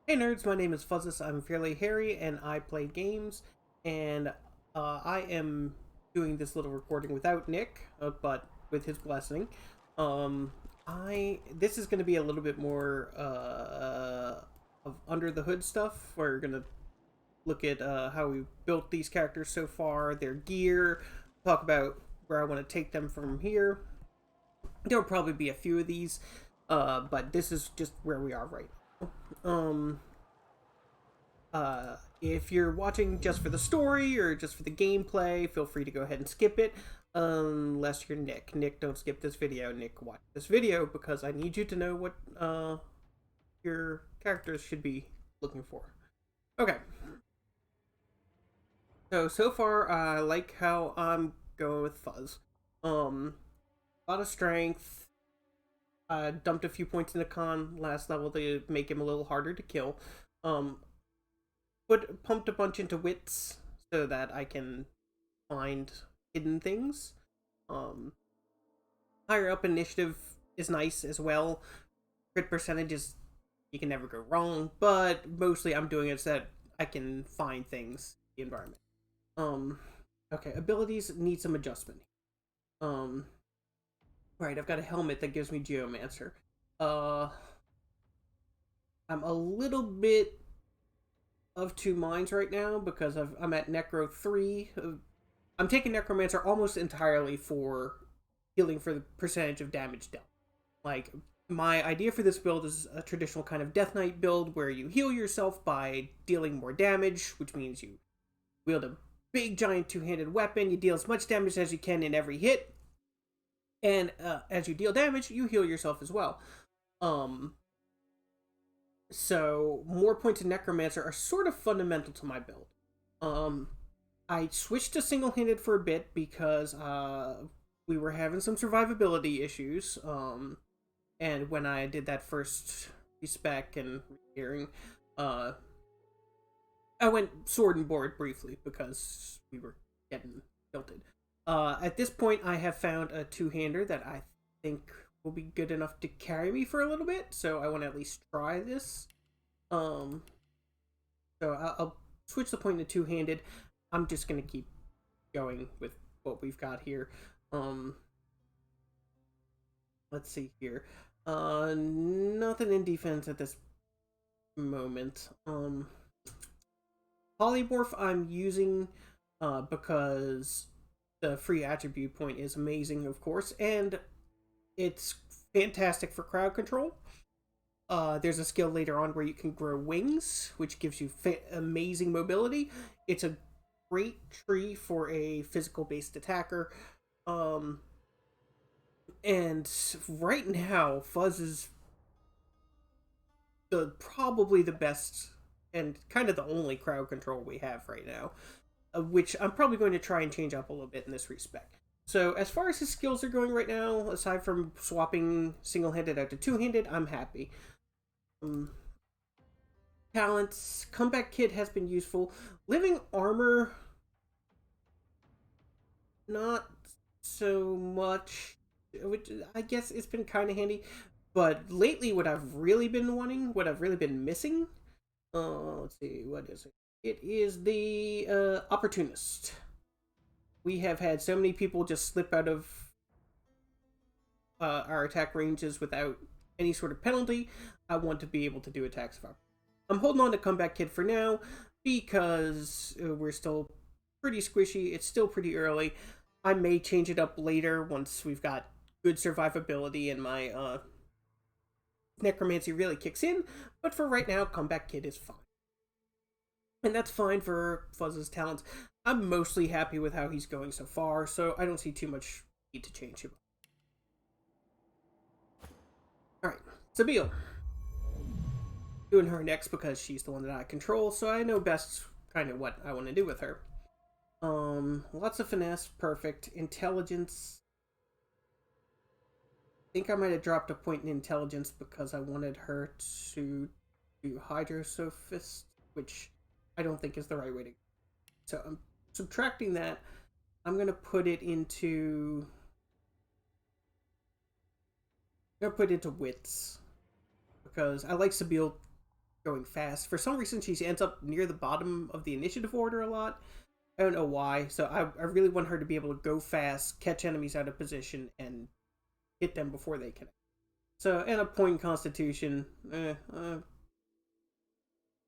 Hey nerds, my name is Fuzzus. I'm fairly hairy and I play games. And I am doing this little recording without Nick, but with his blessing. Um, this is going to be a little bit more of under the hood stuff. We're going to look at how we built these characters so far, their gear, talk about where I want to take them from here. There'll probably be a few of these, but this is just where we are right now. If you're watching just for the story or just for the gameplay, feel free to go ahead and skip it. Unless you're Nick. Nick, don't skip this video. Nick, watch this video because I need you to know what your characters should be looking for. Okay. So far, I like how I'm going with Fuzz. A lot of strength. Dumped a few points in the con last level to make him a little harder to kill. Pumped a bunch into wits so that I can find hidden things. Higher up initiative is nice as well. Crit percentages, you can never go wrong, but mostly I'm doing it so that I can find things in the environment. Okay, abilities need some adjustment. Right, I've got a helmet that gives me Geomancer. I'm a little bit of two minds right now because I'm at Necro 3. I'm taking Necromancer almost entirely for healing for the percentage of damage dealt. Like, my idea for this build is a traditional kind of Death Knight build where you heal yourself by dealing more damage, which means you wield a big giant two-handed weapon, you deal as much damage as you can in every hit, and as you deal damage, you heal yourself as well. So more points in Necromancer are sort of fundamental to my build. I switched to single-handed for a bit because we were having some survivability issues. And when I did that first respec and hearing, I went sword and board briefly because we were getting tilted. At this point, I have found a two-hander that I think will be good enough to carry me for a little bit, so I want to at least try this. So I'll switch the point to two-handed. I'm just gonna keep going with what we've got here. Let's see here. Nothing in defense at this moment. Polymorph I'm using because the free attribute point is amazing, of course, and it's fantastic for crowd control. There's a skill later on where you can grow wings, which gives you amazing mobility. It's a great tree for a physical-based attacker. And right now, Fuzz is probably the best and kind of the only crowd control we have right now, which I'm probably going to try and change up a little bit in this respect. So as far as his skills are going right now, aside from swapping single-handed out to two-handed, I'm happy. Talents, Comeback Kid has been useful. Living Armor, not so much, which I guess it's been kind of handy. But lately, what I've really been wanting, what I've really been missing, let's see, what is it? It is the Opportunist. We have had so many people just slip out of our attack ranges without any sort of penalty. I want to be able to do attacks of opportunity. I'm holding on to Comeback Kid for now because we're still pretty squishy. It's still pretty early. I may change it up later once we've got good survivability and my necromancy really kicks in. But for right now, Comeback Kid is fine. And that's fine for Fuzz's talents. I'm mostly happy with how he's going so far, so I don't see too much need to change him. Alright, Sabille. Doing her next because she's the one that I control, so I know best kind of what I want to do with her. Lots of finesse, perfect. Intelligence. I think I might have dropped a point in intelligence because I wanted her to do Hydrosophist, which I don't think is the right way to go. So I'm subtracting that. I'm going to put it into... I'm going to put it into wits. Because I like Sabille going fast. For some reason, she ends up near the bottom of the initiative order a lot. I don't know why. So I really want her to be able to go fast, catch enemies out of position, and hit them before they connect. So, and a point in Constitution.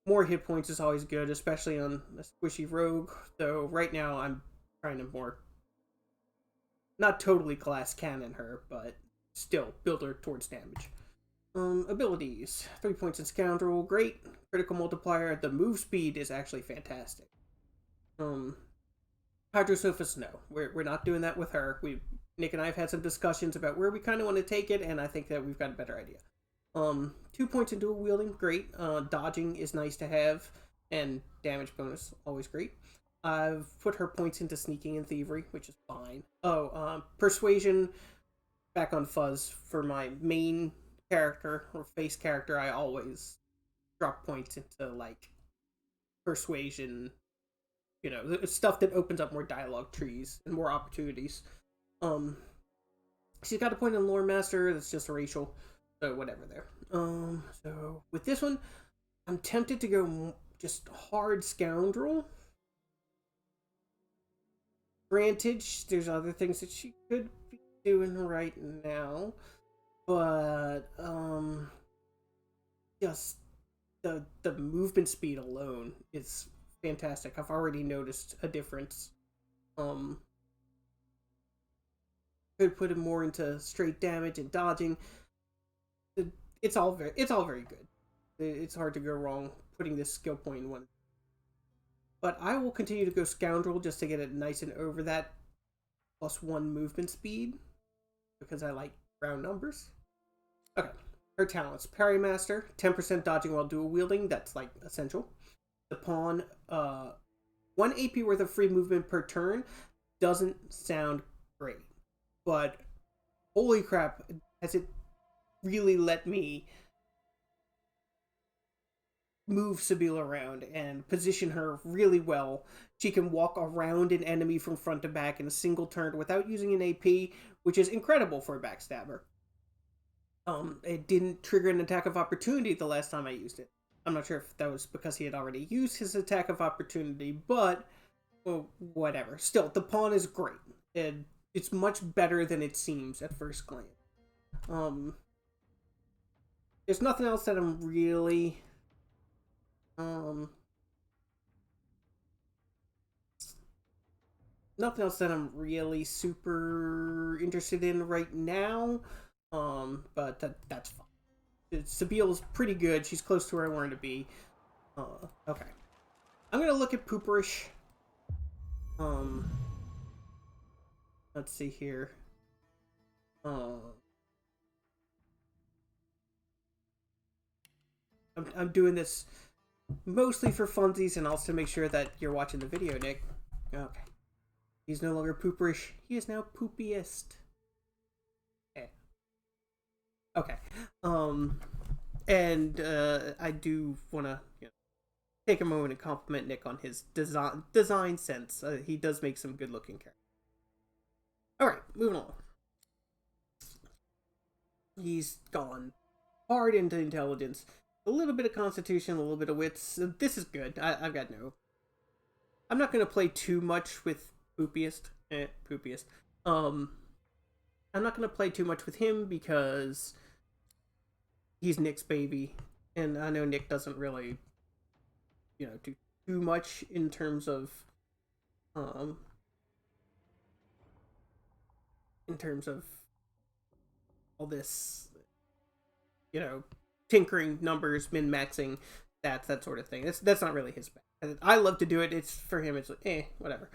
More hit points is always good, especially on a squishy rogue. Though right now I'm trying to more, not totally glass cannon her, but still build her towards damage. Abilities. 3 points in Scoundrel, great. Critical multiplier. The move speed is actually fantastic. Hydrosophist, no. We're not doing that with her. Nick and I have had some discussions about where we kind of want to take it, and I think that we've got a better idea. 2 points in dual wielding, great. Dodging is nice to have, and damage bonus, always great. I've put her points into sneaking and thievery, which is fine. Persuasion, back on Fuzz. For my main character, or face character, I always drop points into, like, persuasion, stuff that opens up more dialogue trees and more opportunities. She's got a point in Lore Master, that's just racial. So whatever there. So with this one, I'm tempted to go just hard Scoundrel. Granted, there's other things that she could be doing right now, but just the movement speed alone is fantastic. I've already noticed a difference. Could put him more into straight damage and dodging. It's all very good. It's hard to go wrong putting this skill point in one. But I will continue to go Scoundrel just to get it nice and over that +1 movement speed, because I like round numbers. Okay, her talents. Parry Master, 10% dodging while dual wielding, that's like essential. The pawn, 1 AP worth of free movement per turn, doesn't sound great. But holy crap, has it really let me move Sabila around and position her really well. She can walk around an enemy from front to back in a single turn without using an AP, which is incredible for a backstabber. It didn't trigger an attack of opportunity the last time I used it. I'm not sure if that was because he had already used his attack of opportunity, but well, whatever. Still, the pawn is great. It's much better than it seems at first glance. There's nothing else that I'm really super interested in right now. But that's fine. Sabile's pretty good. She's close to where I wanted to be. Okay. I'm gonna look at Pooperish. Let's see here. I'm doing this mostly for funsies and also to make sure that you're watching the video, Nick. Okay. He's no longer Pooperish. He is now Poopiest. Okay. And I do want to take a moment and compliment Nick on his design sense. He does make some good-looking characters. All right, moving on. He's gone hard into intelligence, a little bit of constitution, a little bit of wits. This is good. I've got no. I'm not going to play too much with Poopiest. Poopiest. I'm not going to play too much with him because he's Nick's baby, and I know Nick doesn't really, do too much in terms of all this, tinkering numbers, min-maxing, that sort of thing. That's not really his bag. I love to do it. It's for him. It's like, whatever.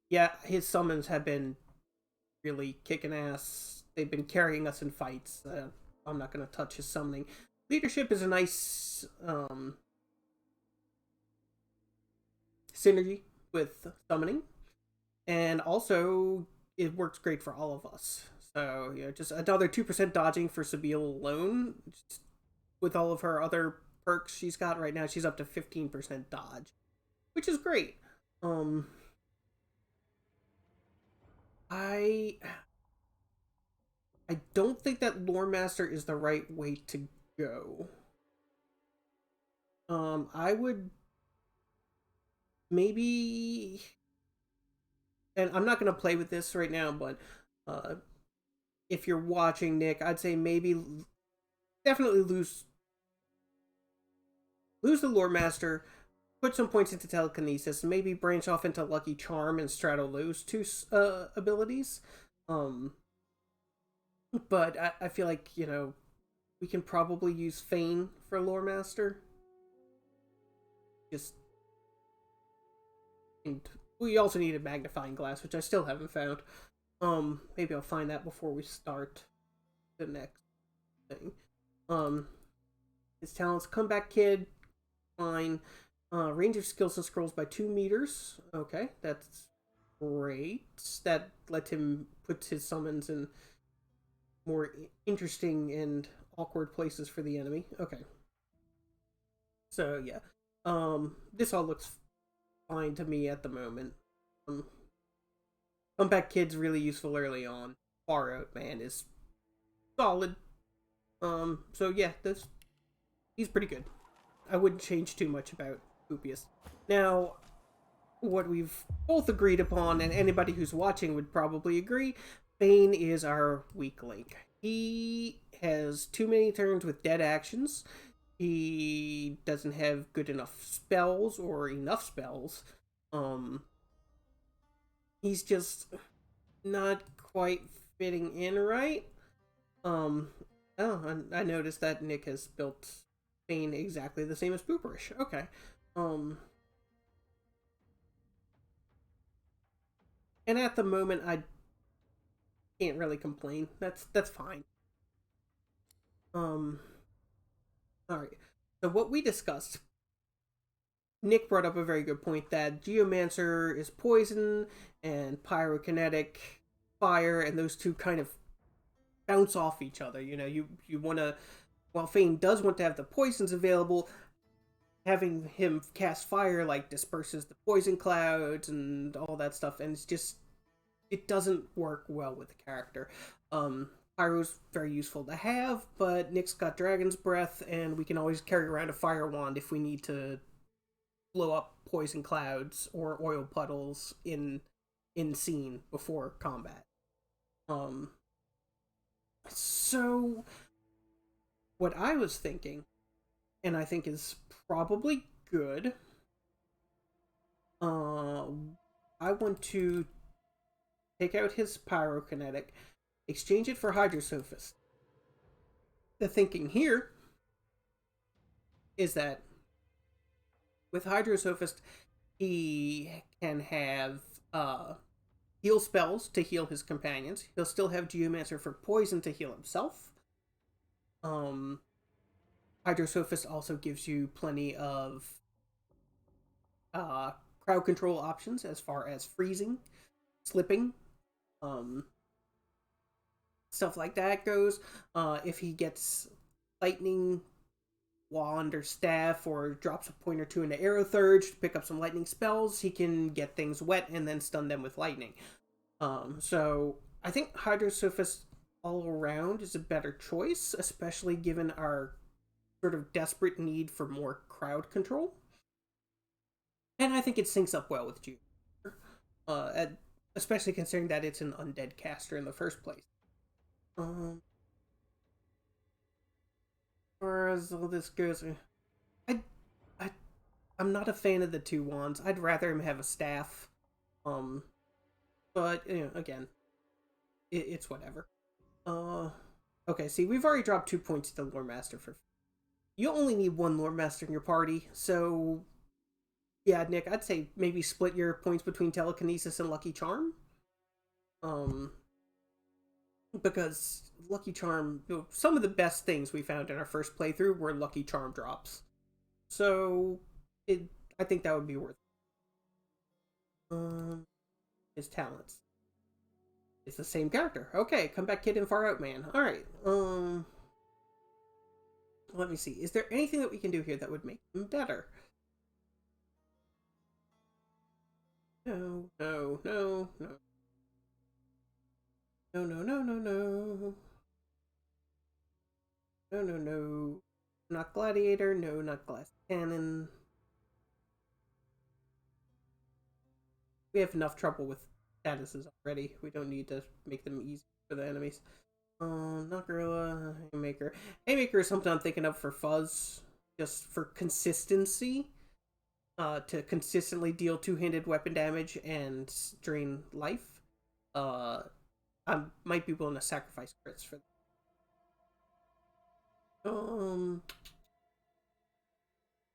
Yeah, his summons have been really kicking ass. They've been carrying us in fights. I'm not going to touch his summoning. Leadership is a nice synergy with summoning, and also it works great for all of us. So just another 2% dodging for Sabile alone. Just with all of her other perks she's got right now, she's up to 15% dodge, which is great. I don't think that Lore Master is the right way to go. I would maybe, and I'm not gonna play with this right now, but if you're watching, Nick, I'd say maybe definitely lose the lore master, put some points into telekinesis, and maybe branch off into lucky charm and straddle those two abilities. But I feel like, you know, we can probably use feign for lore master. Just, and we also need a magnifying glass, which I still haven't found. Maybe I'll find that before we start the next thing. His talents: comeback kid, fine. Range of skills and scrolls by 2 meters. Okay, that's great. That lets him put his summons in more interesting and awkward places for the enemy. Okay. So yeah. This all looks fine to me at the moment. Comeback kid's really useful early on. Far out man is solid. So yeah, he's pretty good. I wouldn't change too much about Poopius. Now, what we've both agreed upon, and anybody who's watching would probably agree, Bane is our weak link. He has too many turns with dead actions. He doesn't have good enough spells or enough spells. He's just not quite fitting in right. Oh, I noticed that Nick has built Bane exactly the same as Pooperish. Okay. And at the moment, I can't really complain. That's fine. All right. So what we discussed, Nick brought up a very good point that Geomancer is poison and pyrokinetic fire, and those two kind of bounce off each other. You know, you want to, while Fane does want to have the poisons available, having him cast fire like disperses the poison clouds and all that stuff, and it's just, it doesn't work well with the character. Pyro's very useful to have, but Nick's got Dragon's Breath, and we can always carry around a fire wand if we need to blow up poison clouds or oil puddles in scene before combat. So what I was thinking, and I think is probably good, I want to take out his pyrokinetic, exchange it for Hydrosophist. The thinking here is that with Hydrosophist, he can have heal spells to heal his companions. He'll still have Geomancer for poison to heal himself. Hydrosophist also gives you plenty of crowd control options as far as freezing, slipping, stuff like that goes. If he gets lightning wand or staff, or drops a point or two into Aerothurge to pick up some lightning spells, he can get things wet and then stun them with lightning. So I think Hydrosophist all around is a better choice, especially given our sort of desperate need for more crowd control. And I think it syncs up well with June, especially considering that it's an undead caster in the first place. As far as all this goes, I'm not a fan of the 2 wands. I'd rather him have a staff. But you know, again, it's whatever. Okay, see, we've already dropped 2 points to Lore Master for. You only need 1 Lore Master in your party, so yeah, Nick, I'd say maybe split your points between Telekinesis and Lucky Charm. Because Lucky Charm, some of the best things we found in our first playthrough were Lucky Charm drops. So, I think that would be worth it. His talents. It's the same character. Okay, Comeback Kid and Far Out Man. Alright, let me see. Is there anything that we can do here that would make him better? No. No. No, no, no. Not gladiator. No, not glass cannon. We have enough trouble with statuses already. We don't need to make them easy for the enemies. Not gorilla. Haymaker. Haymaker is something I'm thinking of for Fuzz, just for consistency. To consistently deal two-handed weapon damage and drain life. I might be willing to sacrifice crits for that.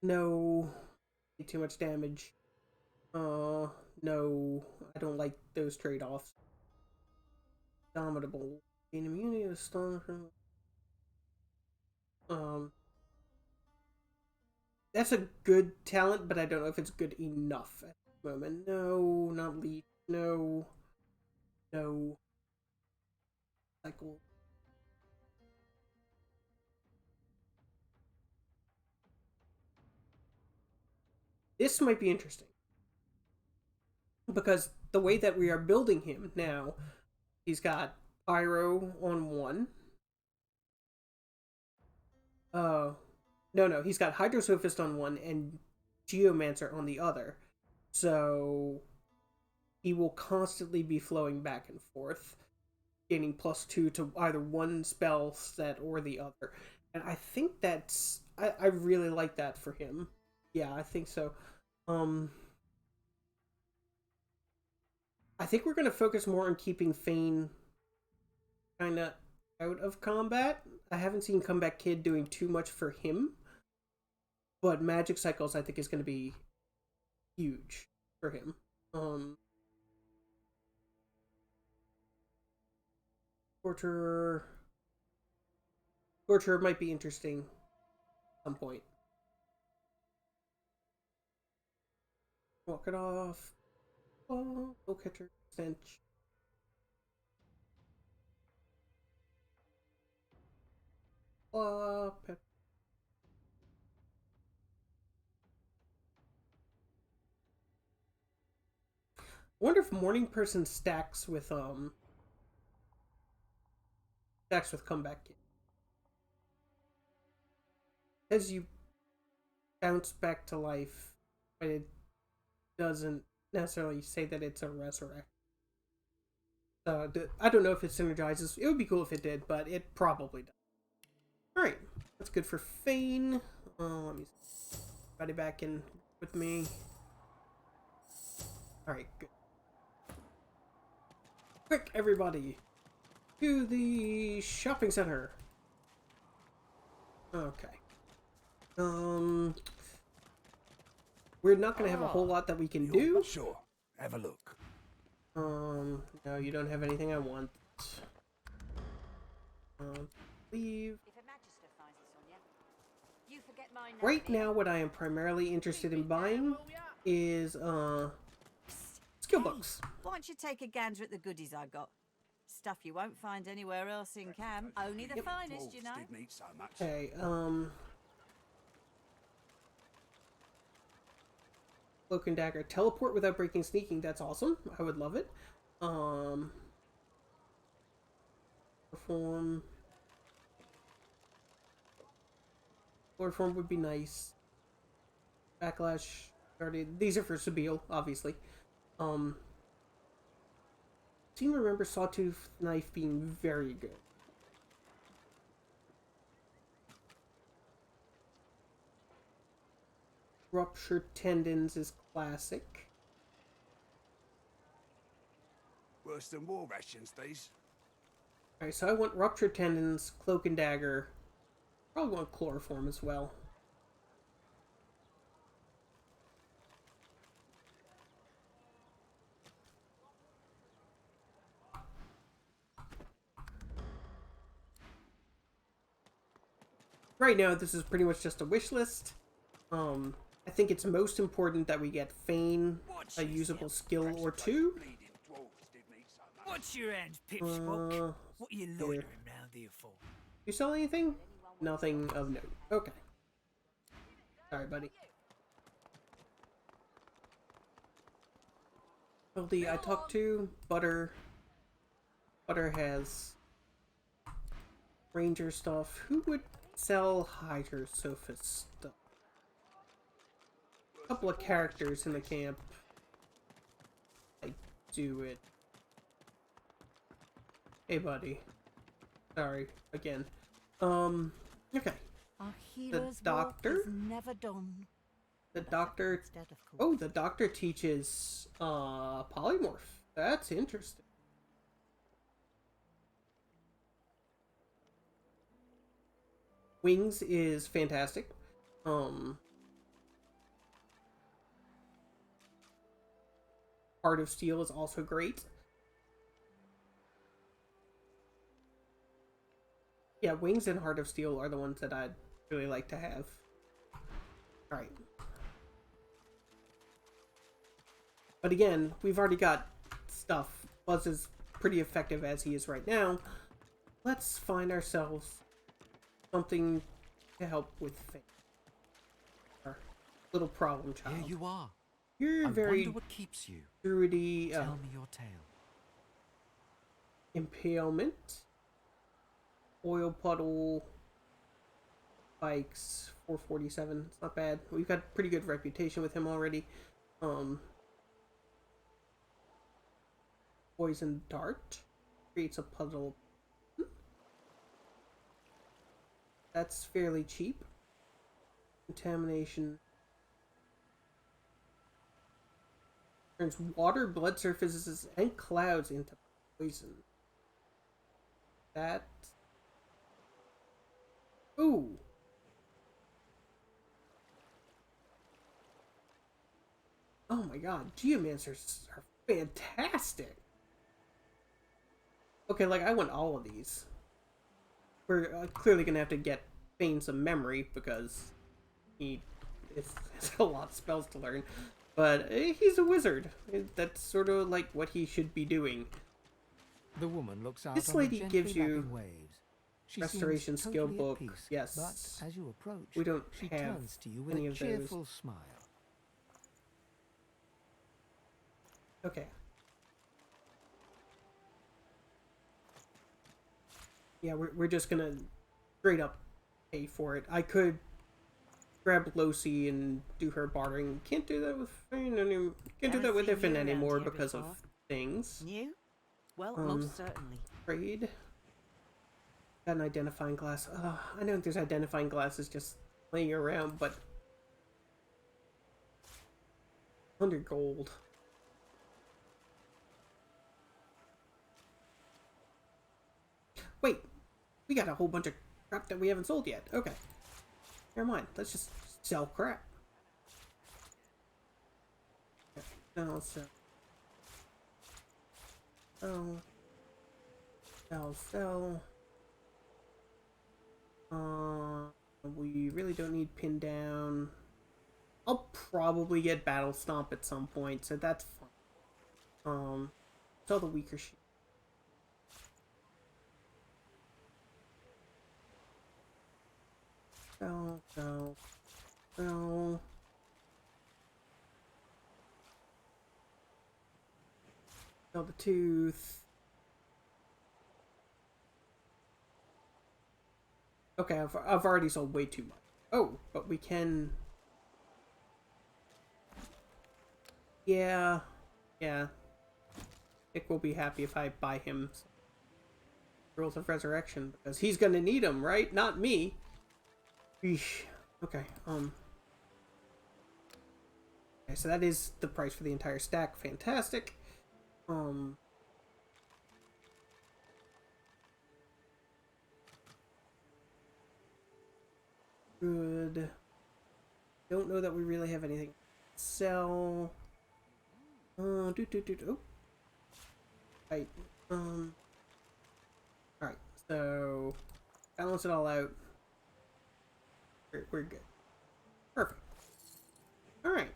No. Too much damage. No. I don't like those trade-offs. Domitable. Gain immunity to stun from... That's a good talent, but I don't know if it's good enough at the moment. No, not leech. No. No. Cycle. This might be interesting. Because the way that we are building him now, he's got Pyro on one. No, he's got Hydrosophist on one and Geomancer on the other. So he will constantly be flowing back and forth, gaining +2 to either one spell set or the other. And I think that's... I really like that for him. Yeah, I think so. I think we're going to focus more on keeping Fane kind of out of combat. I haven't seen Comeback Kid doing too much for him. But Magic Cycles, I think, is going to be huge for him. Torturer might be interesting at some point. Walk it off. Oh, go catcher, stench. Pep. I wonder if Morning Person stacks with Comeback Kid. As you bounce back to life, but it doesn't necessarily say that it's a resurrect. I don't know if it synergizes. It would be cool if it did, but it probably does. Alright, that's good for Fane. Let me see. Everybody back in with me. Alright, good. Quick, everybody! To the shopping center. Okay. We're not gonna have a whole lot that we can do. Sure. Have a look. No, you don't have anything I want. Leave. Right now, what I am primarily interested in buying is, skill books. Why don't you take a gander at the goodies I got? Stuff you won't find anywhere else in camp. Only the finest, you know. Okay, Cloak and Dagger. Teleport without breaking sneaking. That's awesome. I would love it. Perform. Chloroform would be nice. Backlash. These are for Sabille, obviously. Seem to remember Sawtooth Knife being very good. Ruptured Tendons is classic. Worse than war rations, these. Alright, so I want Ruptured Tendons, Cloak and Dagger. Probably want Chloroform as well. Right now, this is pretty much just a wish list. I think it's most important that we get Fane, a usable skill or two. What's your end, Pipsqueak? What are you loitering round here for? You sell anything? Nothing of note. Okay. Sorry, buddy. LD I talked to, Butter. Butter has Ranger stuff. Who would sell Hydra Sofa stuff. A couple of characters in the camp. I do it. Hey, buddy. Sorry again. Okay. Our healer's doctor? work is never done. The doctor. Instead, of course. Oh, the doctor teaches polymorph. That's interesting. Wings is fantastic. Heart of Steel is also great. Yeah, Wings and Heart of Steel are the ones that I'd really like to have. Alright. But again, we've already got stuff. Buzz is pretty effective as he is right now. Let's find ourselves something to help with fate. Our little problem child. Here you are. You're I very wonder what keeps you. druidy. Tell me your tale. Impalement. Oil puddle. Bikes. 447. It's not bad. We've got pretty good reputation with him already. Poison dart. Creates a puzzle. That's fairly cheap. Contamination. Turns water, blood surfaces, and clouds into poison. That. Ooh. Oh my god, geomancers are fantastic. Okay, like I want all of these. We're clearly gonna have to get Bane some memory because he has a lot of spells to learn. But he's a wizard. That's sort of like what he should be doing. The woman looks out This on lady the gently gives you lapping waves. She restoration seems skill totally at book. peace, Yes. But as you approach, We don't she have turns to you with any a of those. cheerful smile. Okay. Yeah, we're just gonna straight up pay for it. I could grab Losi and do her bartering. Can't do that with Finn anymore. Can't do that with Haven't seen Ifin you around anymore here because before. of things. New? Well, most certainly. Trade. Got an identifying glass. I know there's identifying glasses just laying around, but 100 gold. Wait, we got a whole bunch of crap that we haven't sold yet. Okay. Never mind. Let's just sell crap. Okay. Now sell. Sell. We really don't need pin down. I'll probably get battle stomp at some point, so that's fine. Sell the weaker sheet. Sell. Sell the tooth. Okay, I've already sold way too much. Oh, but we can. Yeah. Nick will be happy if I buy him some Rules of Resurrection because he's gonna need them, right? Not me. Eesh. Okay. Okay, so that is the price for the entire stack. Fantastic. Good. Don't know that we really have anything to sell. Oh. Right. Alright, so balance it all out. We're good. Perfect. Alright.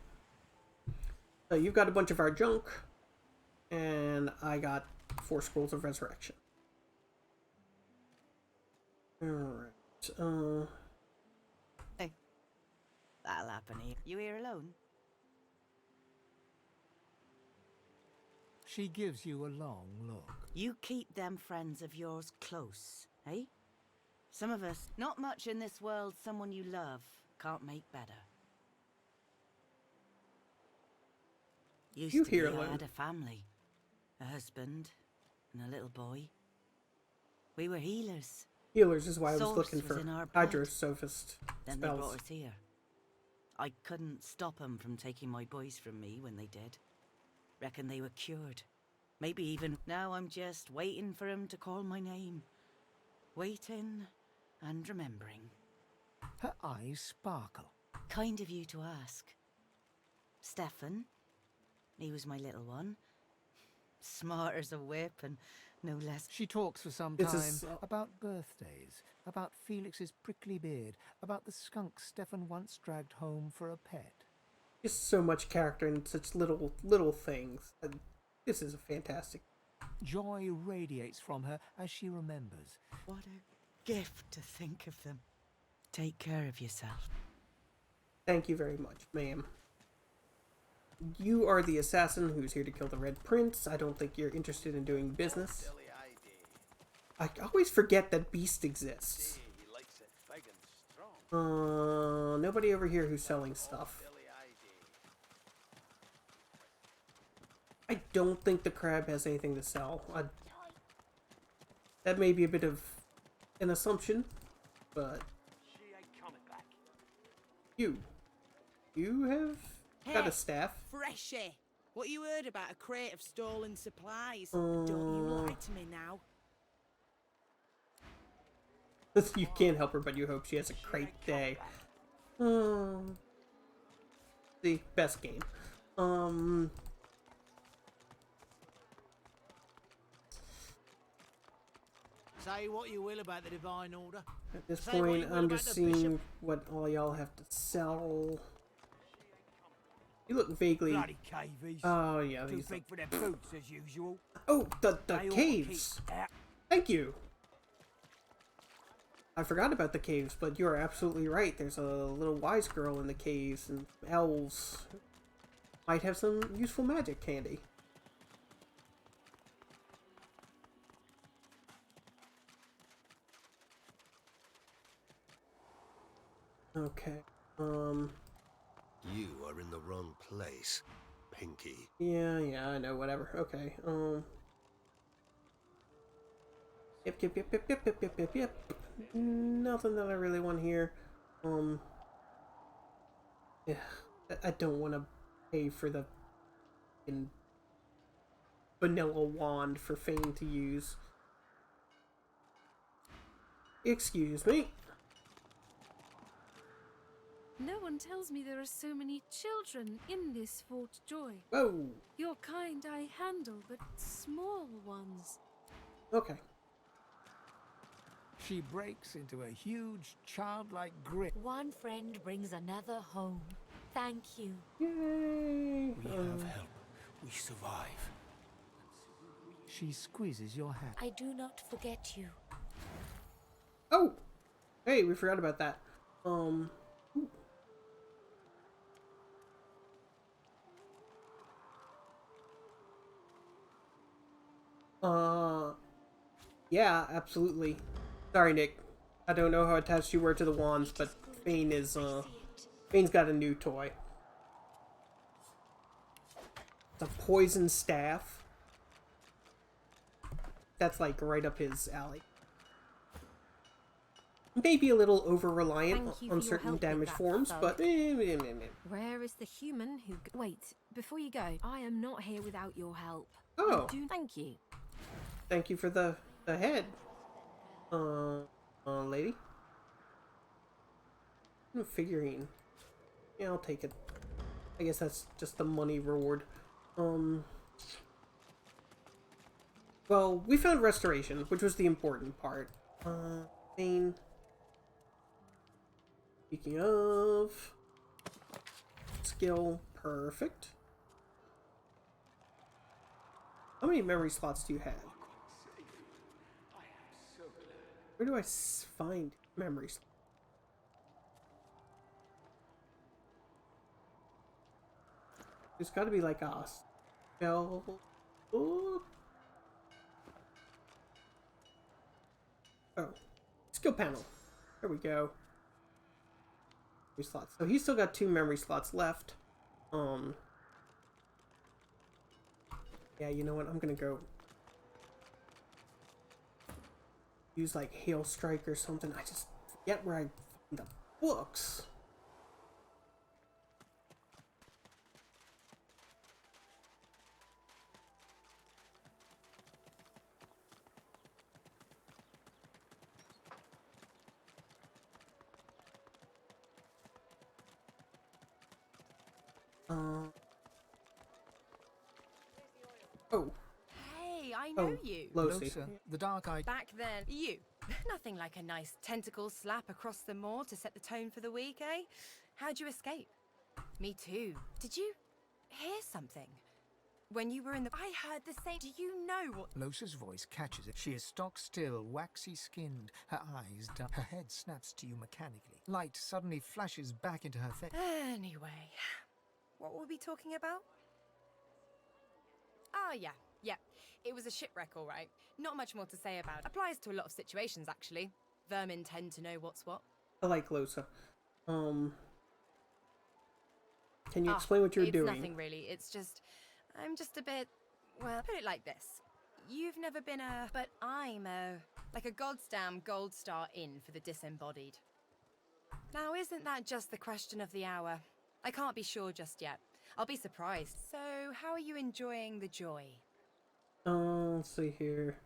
So you've got a bunch of our junk, and I got 4 Scrolls of Resurrection. Alright. Hey, that'll happen here. You here alone? She gives you a long look. You keep them friends of yours close, eh? Some of us, not much in this world someone you love can't make better. Used You to be hear I alone. had a family, a husband, and a little boy. We were healers. Healers is why I was Source looking was for in our blood. hydrosophist Then they spells. brought us here. I couldn't stop them from taking my boys from me when they did. Reckon they were cured. Maybe even now I'm just waiting for him to call my name. Waiting and remembering. Her eyes sparkle. Kind of you to ask. Stefan, he was my little one. Smart as a whip and no less. She talks for some This time is, about birthdays, about Felix's prickly beard, about the skunk Stefan once dragged home for a pet. Just so much character in such little things. And this is a fantastic. Joy radiates from her as she remembers. What a gift to think of them. Take care of yourself. Thank you very much, ma'am. You are the assassin who's here to kill the Red Prince. I don't think you're interested in doing business. I always forget that Beast exists. Nobody over here who's selling stuff. I don't think the crab has anything to sell. That may be a bit of an assumption, but you have got a staff. Freshy. What you heard about a crate of stolen supplies? Don't you lie to me now. You can't help her, but you hope she has a great day. The best game. Say what you will about the Divine Order. At this Say what point, you will I'm about just the bishop. seeing what all y'all have to sell. You look vaguely. Bloody cavies. Oh yeah, Too these. big for their boots as usual. Oh, the They ought to caves. keep out. Thank you. I forgot about the caves, but you are absolutely right. There's a little wise girl in the caves, and elves might have some useful magic handy. Okay. You are in the wrong place, Pinky. Yeah, I know, whatever. Okay, Yep. Nothing that I really want here. Yeah, I don't want to pay for the vanilla wand for Fane to use. Excuse me. No one tells me there are so many children in this Fort Joy. Whoa. Your kind I handle, but small ones. Okay. She breaks into a huge, childlike grin. One friend brings another home. Thank you. Yay. We have help. We survive. She squeezes your hand. I do not forget you. Oh. Hey, we forgot about that. Ooh. Yeah, absolutely. Sorry, Nick. I don't know how attached you were to the wands, but Fane's got a new toy. It's a poison staff. That's like right up his alley. Maybe a little over-reliant Thank you on for your certain help with damage that, forms, thug. but Where is the human who... Wait, before you go, I am not here without your help. Oh. I do thank you. Thank you for the head, lady. Figurine. Yeah, I'll take it. I guess that's just the money reward. Well, we found restoration, which was the important part. Main. Speaking of skill, perfect. How many memory slots do you have? Where do I find memory slots? There's got to be like a spell. Oh, skill panel. There we go. Memory slots. So he's still got 2 memory slots left. Yeah, you know what? I'm gonna go use like Hail Strike or something. I just forget where I find the books. Oh. Hey, I know you. Losi. Losa, the dark-eyed... Back then, you. Nothing like a nice tentacle slap across the moor to set the tone for the week, eh? How'd you escape? Me too. Did you hear something? When you were in the... I heard the same... Do you know what... Losa's voice catches it. She is stock-still, waxy-skinned, her eyes dark. Her head snaps to you mechanically. Light suddenly flashes back into her face. Anyway, what were we talking about? Oh, yeah. It was a shipwreck, all right. Not much more to say about it. Applies to a lot of situations, actually. Vermin tend to know what's what. I like Losa. Can you explain what you're doing? It's nothing really. It's just... I'm just a bit... Well, put it like this. You've never been a... But I'm a... Like a goddamn gold star in for the disembodied. Now, isn't that just the question of the hour? I can't be sure just yet. I'll be surprised. So, how are you enjoying the joy? Let's see here.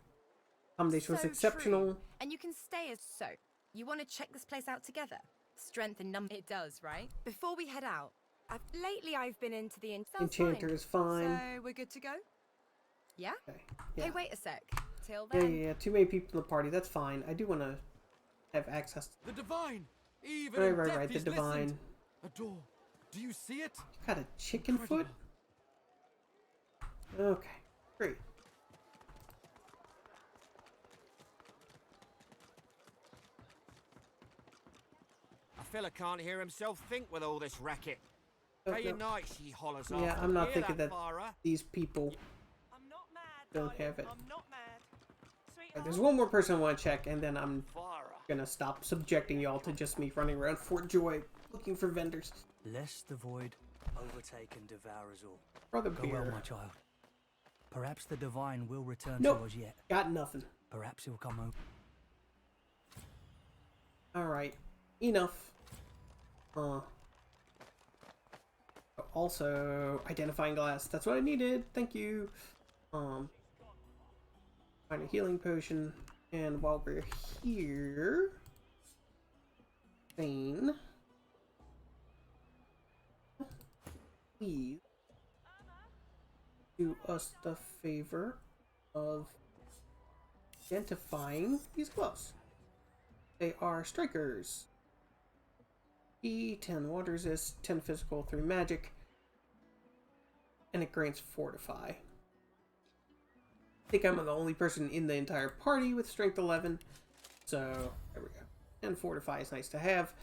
Accommodation was So exceptional. true. And you can stay as so. You want to check this place out together? Strength in number. It does, right? Before we head out, lately I've been into the Enchanter is fine. So we're good to go? Yeah? Okay. Yeah. Hey, wait a sec. Till Yeah, then. yeah, yeah. Too many people in the party. That's fine. I do want to have access to... The divine! Even in death Right. The he's divine. listened. A door. Do you see it? Got a chicken foot? Okay. Great. A fella can't hear himself think with all this racket. Oh, Day no. and night she hollers Yeah, after. I'm not Hear thinking that Farah? these people I'm not mad, don't darling. have it. I'm not mad. Right, there's one more person I want to check, and then I'm Farah. gonna stop subjecting y'all to just me running around Fort Joy looking for vendors. Lest the void overtake and devour us all. Brother Go Beer. well, my child. Perhaps the divine will return Nope. to us yet. Got nothing. Perhaps he'll come home. Alright. Enough. Also, identifying glass. That's what I needed. Thank you. Find a healing potion. And while we're here... Thane. Please do us the favor of identifying these gloves. They are strikers. E10 water resist, 10 physical, 3 magic, and it grants fortify. I think I'm the only person in the entire party with strength 11, so there we go. And fortify is nice to have.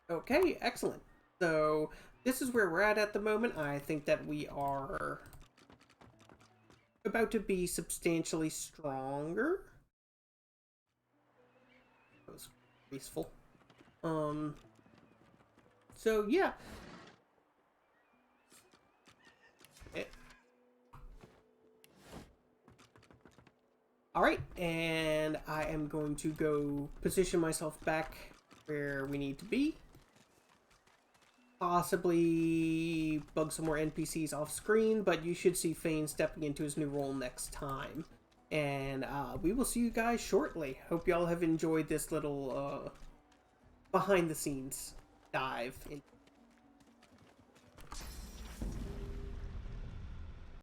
Okay, excellent. So this is where we're at the moment. I think that we are about to be substantially stronger. That was graceful. So yeah. Alright, and I am going to go position myself back where we need to be. Possibly bug some more NPCs off screen, but you should see Fane stepping into his new role next time. And we will see you guys shortly. Hope y'all have enjoyed this little behind the scenes dive into